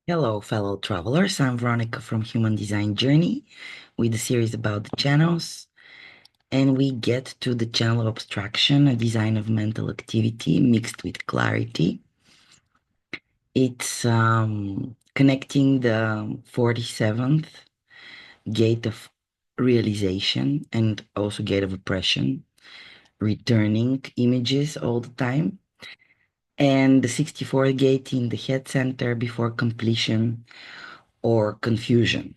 Hello, fellow travelers. I'm Veronica from Human Design Journey with a series about the channels. And we get to the channel of abstraction, a design of mental activity mixed with clarity. It's connecting the 47th gate of realization and also gate of oppression, returning images all the time. And the 64th gate in the head center before completion or confusion.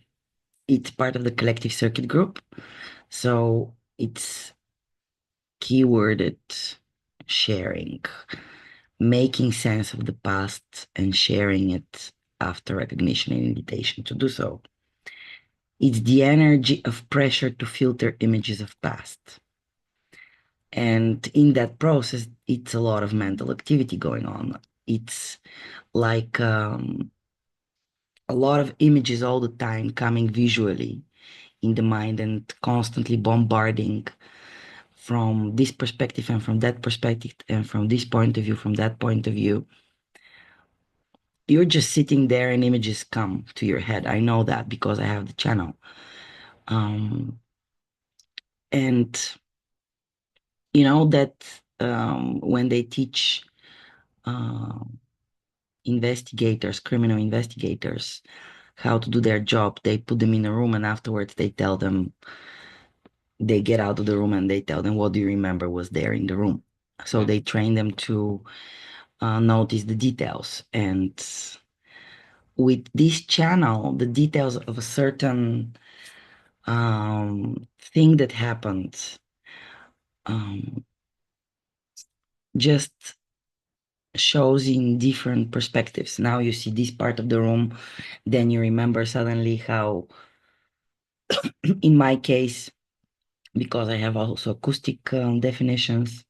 It's part of the collective circuit group. So it's keyworded sharing, making sense of the past and sharing it after recognition and invitation to do so. It's the energy of pressure to filter images of past. And in that process, it's a lot of mental activity going on. It's like a lot of images all the time coming visually in the mind and constantly bombarding from this perspective and from that perspective and from this point of view, from that point of view. You're just sitting there and images come to your head. I know that because I have the channel. Um, and you know that when they teach uh, investigators, criminal investigators, how to do their job, they put them in a room and afterwards they tell them, they get out of the room and they tell them, what do you remember was there in the room? So they train them to notice the details. And with this channel, the details of a certain thing that happened um, just shows in different perspectives. Now you see this part of the room, then you remember suddenly how, in my case, because I have also acoustic definitions,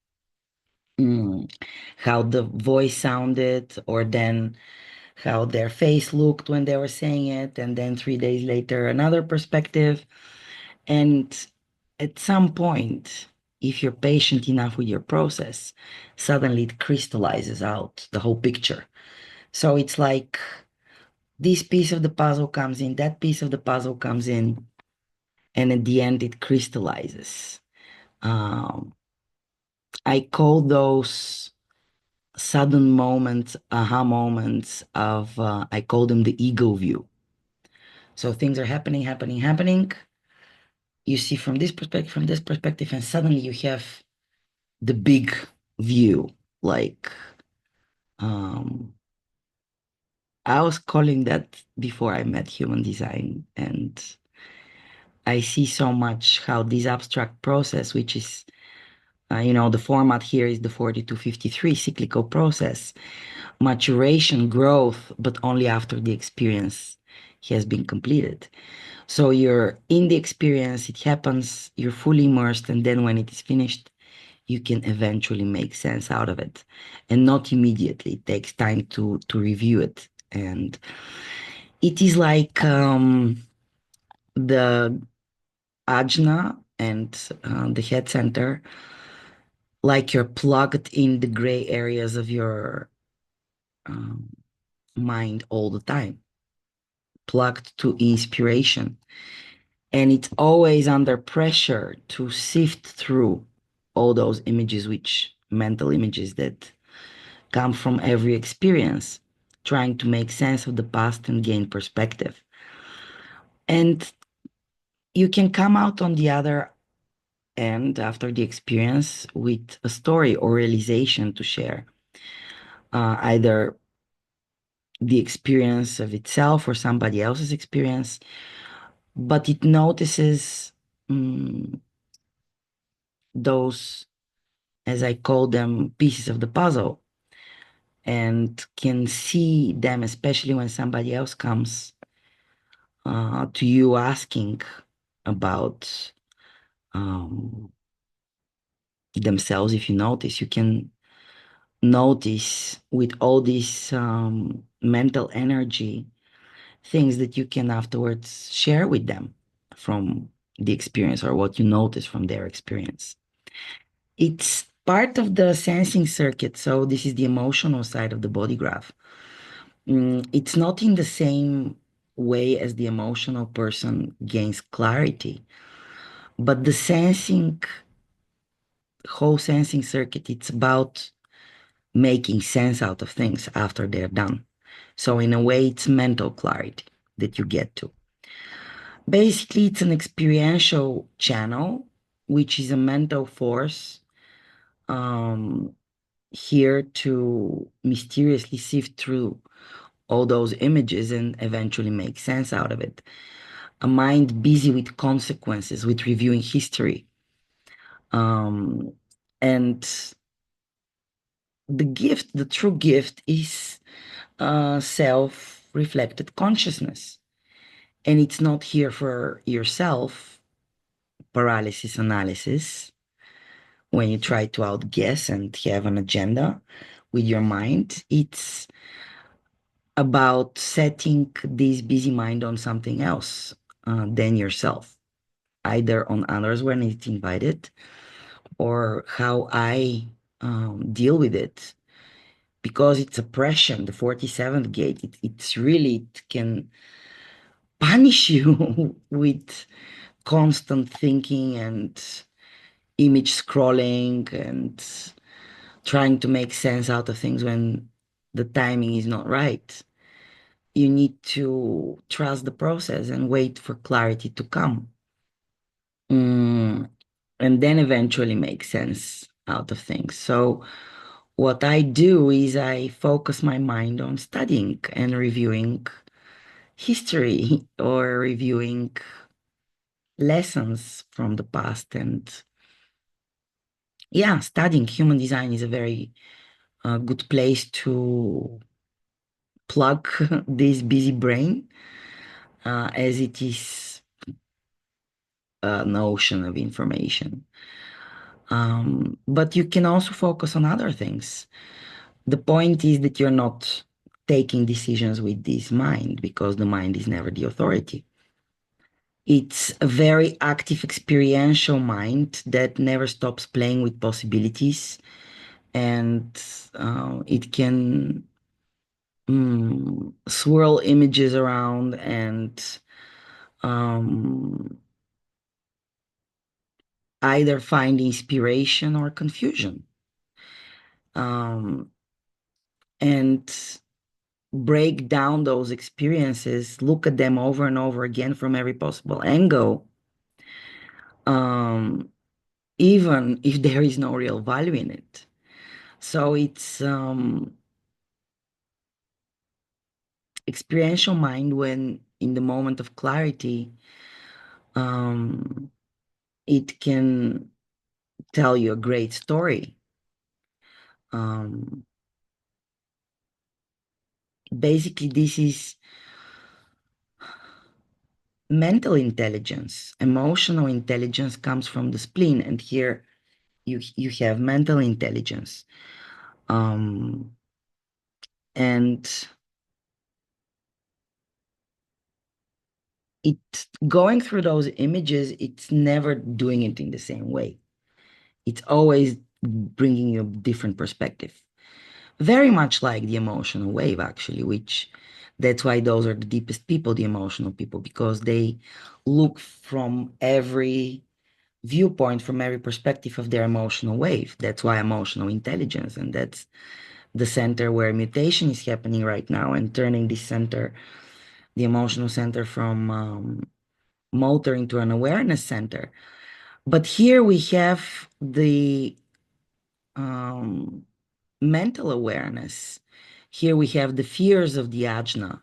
how the voice sounded, or then how their face looked when they were saying it, and then 3 days later, another perspective. And at some point, if you're patient enough with your process, suddenly it crystallizes out the whole picture. So it's like this piece of the puzzle comes in, that piece of the puzzle comes in, and at the end, it crystallizes. Um, I call those sudden moments, aha moments of, I call them the ego view. So things are happening, happening, happening. You see from this perspective, and suddenly you have the big view. Like, um, I was calling that before I met human design. And I see so much how this abstract process, which is, the format here is the 4253 cyclical process, maturation, growth, but only after the experience has been completed. So you're in the experience, it happens, you're fully immersed, and then when it is finished, you can eventually make sense out of it, and not immediately. It takes time to review it. And it is like the ajna and the head center, like you're plugged in the gray areas of your um, mind all the time, plugged to inspiration. And it's always under pressure to sift through all those images, which mental images that come from every experience, trying to make sense of the past and gain perspective. And you can come out on the other end after the experience with a story or realization to share, either the experience of itself or somebody else's experience, but it notices those, as I call them, pieces of the puzzle, and can see them, especially when somebody else comes to you asking about themselves. If you notice, you can notice with all this mental energy things that you can afterwards share with them from the experience or what you notice from their experience. It's part of the sensing circuit. So this is the emotional side of the body graph. It's not in the same way as the emotional person gains clarity, but the whole sensing circuit, it's about making sense out of things after they're done. So in a way, it's mental clarity that you get to. Basically, it's an experiential channel, which is a mental force um, here to mysteriously sift through all those images and eventually make sense out of it. A mind busy with consequences, with reviewing history. Um, and the true gift is self-reflected consciousness. And it's not here for yourself, paralysis analysis, when you try to outguess and have an agenda with your mind. It's about setting this busy mind on something else than yourself, either on others when it's invited, or how I deal with it. Because it's oppression, the 47th gate, it's really, it can punish you with constant thinking and image scrolling and trying to make sense out of things when the timing is not right. You need to trust the process and wait for clarity to come. Mm, and then eventually make sense out of things. So, what I do is I focus my mind on studying and reviewing history or reviewing lessons from the past. And yeah, studying human design is a very good place to plug this busy brain, as it is an ocean of information. But you can also focus on other things. The point is that you're not taking decisions with this mind because the mind is never the authority. It's a very active experiential mind that never stops playing with possibilities, and it can swirl images around and um, either find inspiration or confusion, um, and break down those experiences, look at them over and over again from every possible angle, um, even if there is no real value in it. So it's experiential mind when in the moment of clarity, um, it can tell you a great story. Um, Basically, this is mental intelligence. Emotional intelligence comes from the spleen, and here you have mental intelligence. Um, and it going through those images, it's never doing it in the same way. It's always bringing you a different perspective. Very much like the emotional wave, actually, which that's why those are the deepest people, the emotional people, because they look from every viewpoint, from every perspective of their emotional wave. That's why emotional intelligence, and that's the center where mutation is happening right now and turning this center, the emotional center, from motor into an awareness center. But here we have the um, mental awareness. Here we have the fears of the ajna,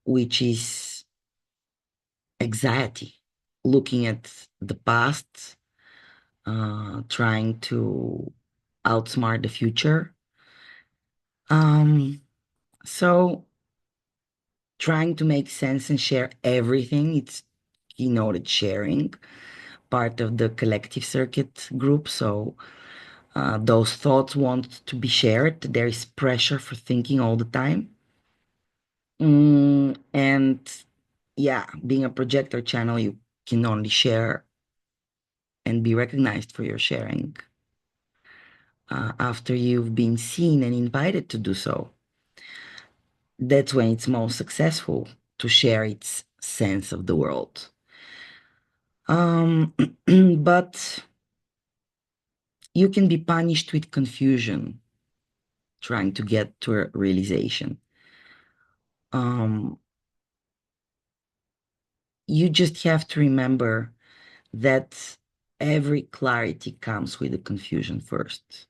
which is anxiety, looking at the past, trying to outsmart the future. Um, so trying to make sense and share everything. It's, it's sharing, part of the collective circuit group. So those thoughts want to be shared. There is pressure for thinking all the time. And yeah, being a projector channel, you can only share and be recognized for your sharing after you've been seen and invited to do so. that's when it's most successful to share its sense of the world. But you can be punished with confusion trying to get to a realization. Um, you just have to remember that every clarity comes with the confusion first.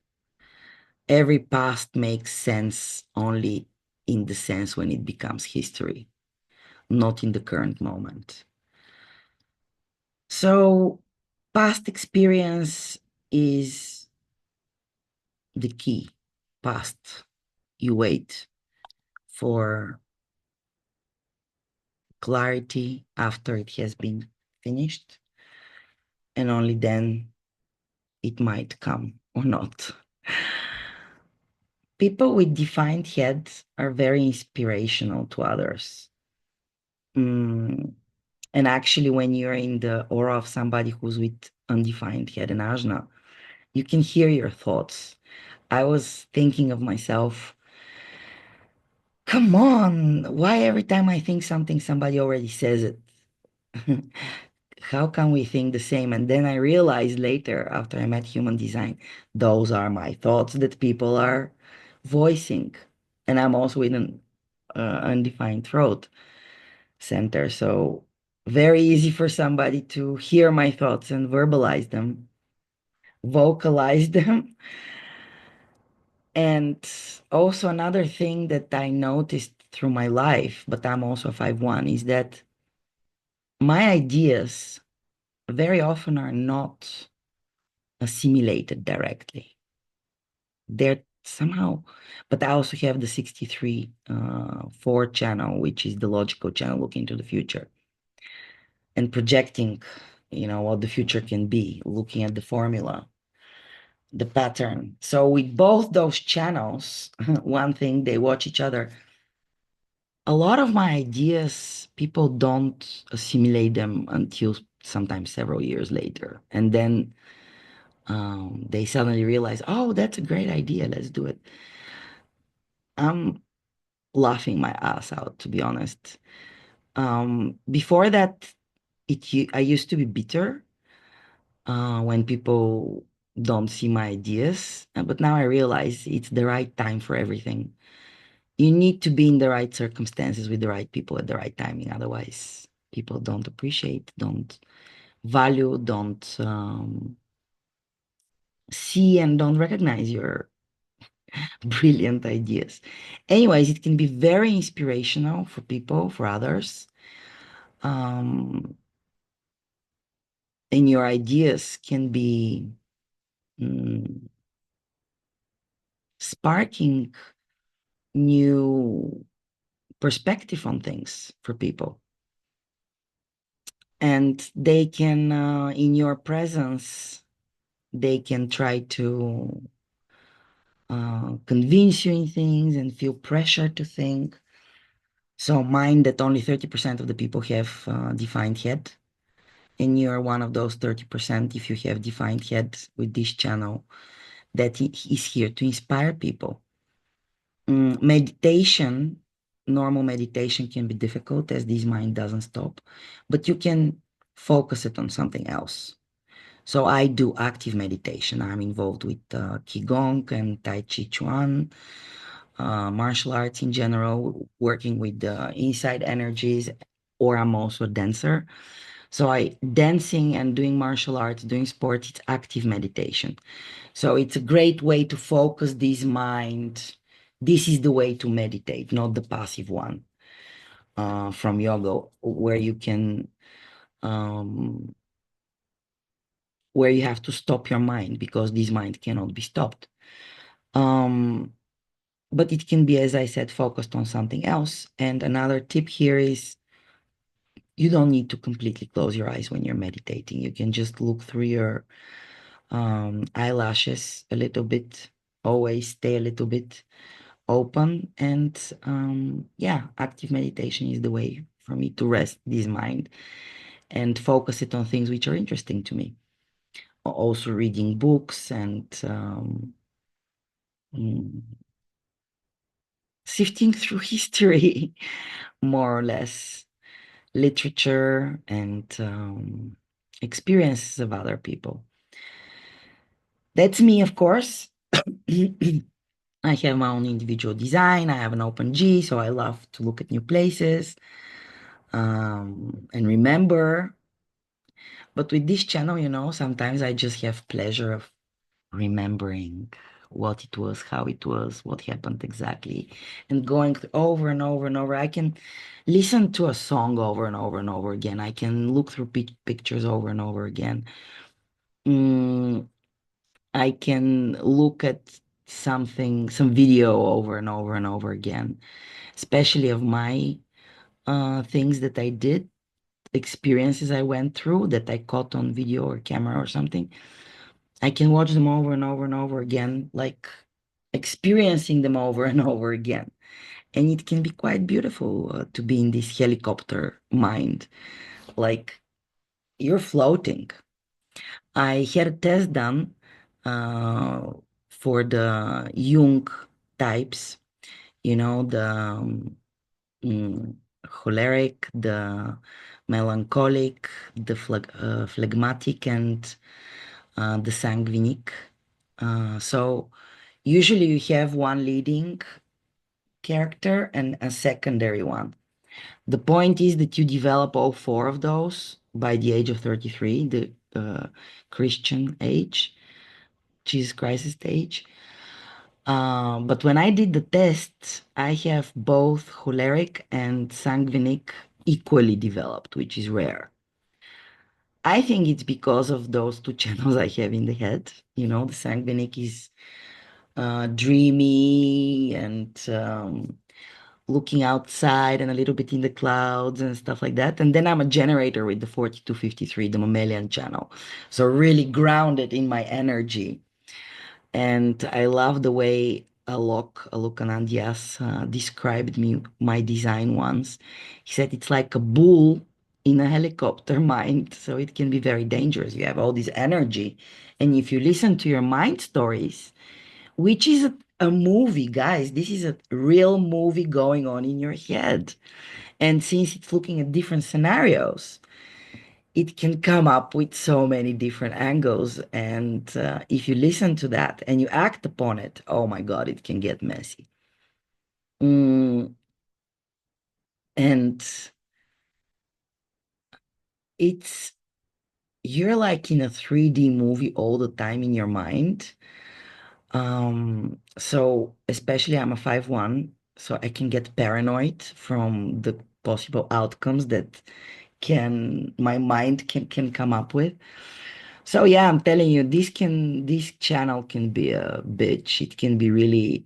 Every past makes sense only in the sense when it becomes history, not in the current moment. So, past experience is the key. Past, you wait for clarity after it has been finished, and only then it might come or not. People with defined heads are very inspirational to others. Mm, and actually, when you're in the aura of somebody who's with undefined head and ajna, you can hear your thoughts. I was thinking of myself, come on, why every time I think something, somebody already says it? How can we think the same? And then I realized later, after I met human design, those are my thoughts that people are voicing. And I'm also in an undefined throat center. So very easy for somebody to hear my thoughts and verbalize them, vocalize them. And also another thing that I noticed through my life, but I'm also a 5-1, is that my ideas very often are not assimilated directly. They're somehow, but I also have the 63 4 channel, which is the logical channel looking to the future and projecting, what the future can be, looking at the formula, the pattern. So with both those channels, one thing, they watch each other. A lot of my ideas, people don't assimilate them until sometimes several years later. And then they suddenly realize, oh, that's a great idea. Let's do it. I'm laughing my ass out, to be honest. Before that, I used to be bitter when people don't see my ideas, but now I realize it's the right time for everything. You need to be in the right circumstances with the right people at the right timing. Otherwise, people don't appreciate, don't value, don't see, and don't recognize your brilliant ideas. Anyways, it can be very inspirational for people, for others. Um, and your ideas can be mm, sparking new perspective on things for people. And they can, in your presence, they can try to convince you in things and feel pressure to think. So mind that only 30% of the people have defined head. And you're one of those 30% if you have defined head with this channel that is here to inspire people. Meditation, normal meditation can be difficult as this mind doesn't stop, but you can focus it on something else. So I do active meditation. I'm involved with Qigong and Tai Chi Chuan, martial arts in general, working with the inside energies, or I'm also a dancer. So dancing and doing martial arts, doing sport, it's active meditation. So it's a great way to focus this mind. This is the way to meditate, not the passive one from yoga, um, where you have to stop your mind because this mind cannot be stopped. Um, but it can be, as I said, focused on something else. And another tip here is you don't need to completely close your eyes when you're meditating. You can just look through your eyelashes a little bit, always stay a little bit open. And yeah, active meditation is the way for me to rest this mind and focus it on things which are interesting to me. Also reading books and mm, sifting through history, more or less, literature and experiences of other people. That's me, of course. I have my own individual design. I have an open G, so I love to look at new places and remember. But with this channel, sometimes I just have pleasure of remembering what it was, how it was, what happened exactly, and going over and over and over. I can listen to a song over and over and over again. I can look through pictures over and over again. Mm, I can look at some video over and over and over again, especially of my things that I did, experiences I went through that I caught on video or camera or something. I can watch them over and over and over again, like experiencing them over and over again. And it can be quite beautiful to be in this helicopter mind, like you're floating. I had a test done uh, for the Jung types, the choleric, the melancholic, the phlegmatic, and the sanguinic. So usually you have one leading character and a secondary one. The point is that you develop all four of those by the age of 33, the Christian age, Jesus Christ age. But when I did the test, I have both choleric and sanguinic equally developed, which is rare. I think it's because of those two channels I have in the head. The sanguinic is dreamy and looking outside and a little bit in the clouds and stuff like that. And then I'm a generator with the 4253, the mammalian channel. So really grounded in my energy. And I love the way Alok Anandias described my design once. He said it's like a bull in a helicopter mind, so it can be very dangerous. You have all this energy, and if you listen to your mind stories, which is a movie, guys, this is a real movie going on in your head. And since it's looking at different scenarios, it can come up with so many different angles. And if you listen to that and you act upon it, oh my God, it can get messy. Mm, and it's, you're like in a 3D movie all the time in your mind. So especially I'm a 5'1", so I can get paranoid from the possible outcomes that my mind can come up with. So yeah, I'm telling you, this channel can be a bitch. It can be really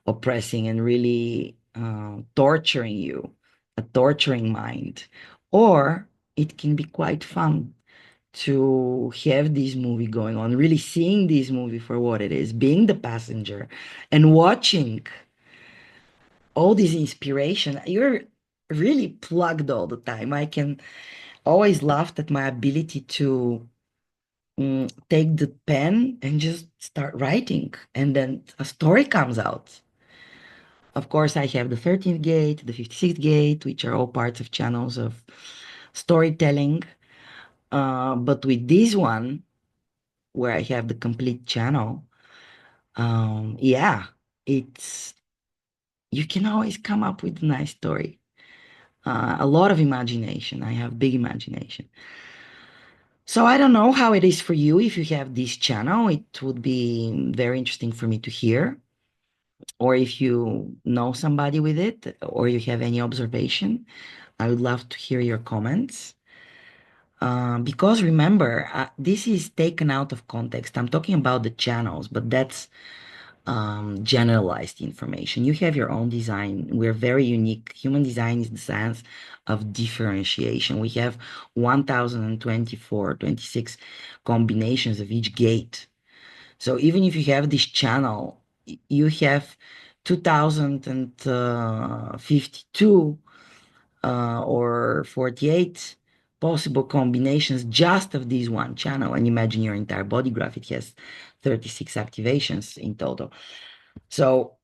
oppressing and really torturing you, a torturing mind. Or it can be quite fun to have this movie going on, really seeing this movie for what it is, being the passenger and watching all this inspiration. You're really plugged all the time. I can always laugh at my ability to take the pen and just start writing, and then a story comes out. Of course, I have the 13th gate, the 56th gate, which are all parts of channels of storytelling. But with this one, where I have the complete channel, yeah, it's you can always come up with a nice story. A lot of imagination. I have big imagination. So I don't know how it is for you if you have this channel. It would be very interesting for me to hear. Or if you know somebody with it, or you have any observation, I would love to hear your comments. Because remember, this is taken out of context. I'm talking about the channels, but that's generalized information. You have your own design. We're very unique. Human design is the science of differentiation. We have 1024, 26 combinations of each gate. So even if you have this channel, you have 2052 or 48 possible combinations just of this one channel. And imagine your entire body graph, it has 36 activations in total. So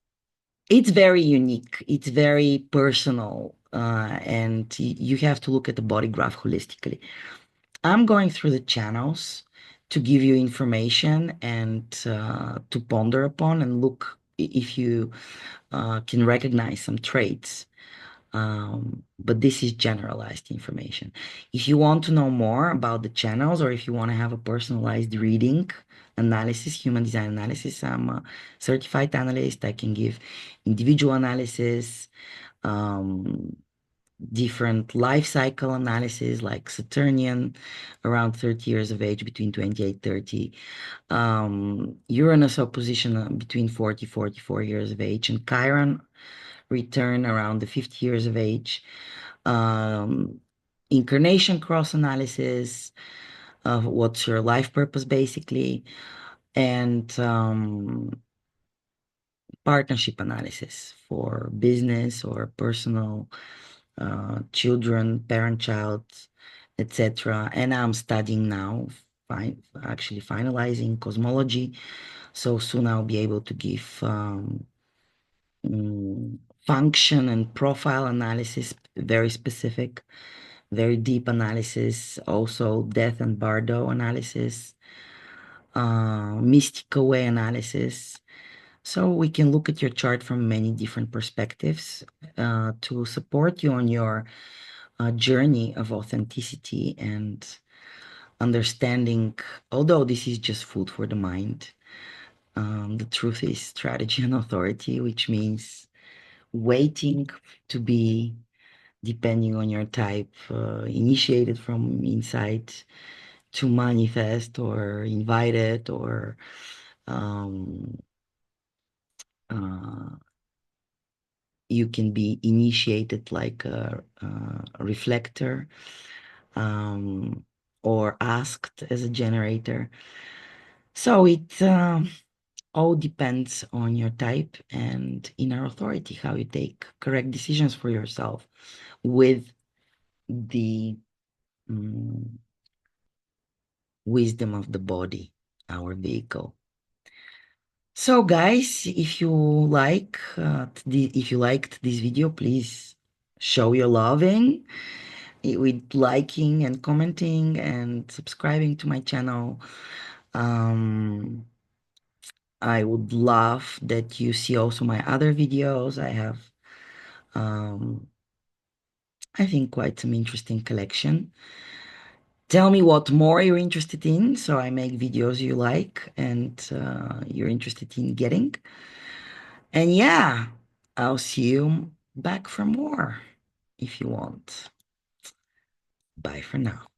It's very unique. It's very personal, and you have to look at the body graph holistically. I'm going through the channels to give you information and to ponder upon and look if you can recognize some traits. But this is generalized information. If you want to know more about the channels or if you want to have a personalized reading analysis, human design analysis, I'm a certified analyst. I can give individual analysis, um, different life cycle analysis like Saturnian around 30 years of age, between 28, 30. Uranus opposition between 40, 44 years of age, and Chiron return around the 50 years of age. Um, Incarnation cross analysis of what's your life purpose basically, and partnership analysis for business or personal, children, parent-child, etc. And I'm studying now, actually finalizing cosmology. So soon I'll be able to give function and profile analysis, very specific, very deep analysis, also death and bardo analysis, mystical way analysis. So we can look at your chart from many different perspectives to support you on your journey of authenticity and understanding. Although this is just food for the mind, the truth is strategy and authority, which means waiting to be, depending on your type, initiated from inside, to manifest or invited, or um, uh, you can be initiated like a reflector, um, or asked as a generator. So it all depends on your type and inner authority, how you take correct decisions for yourself with the wisdom of the body, our vehicle. So guys, if you if you liked this video, please show your loving with liking and commenting and subscribing to my channel. Um, I would love that you see also my other videos. I have, um, I think, quite some interesting collection. Tell me what more you're interested in, so I make videos you like and you're interested in getting. And yeah, I'll see you back for more if you want. Bye for now.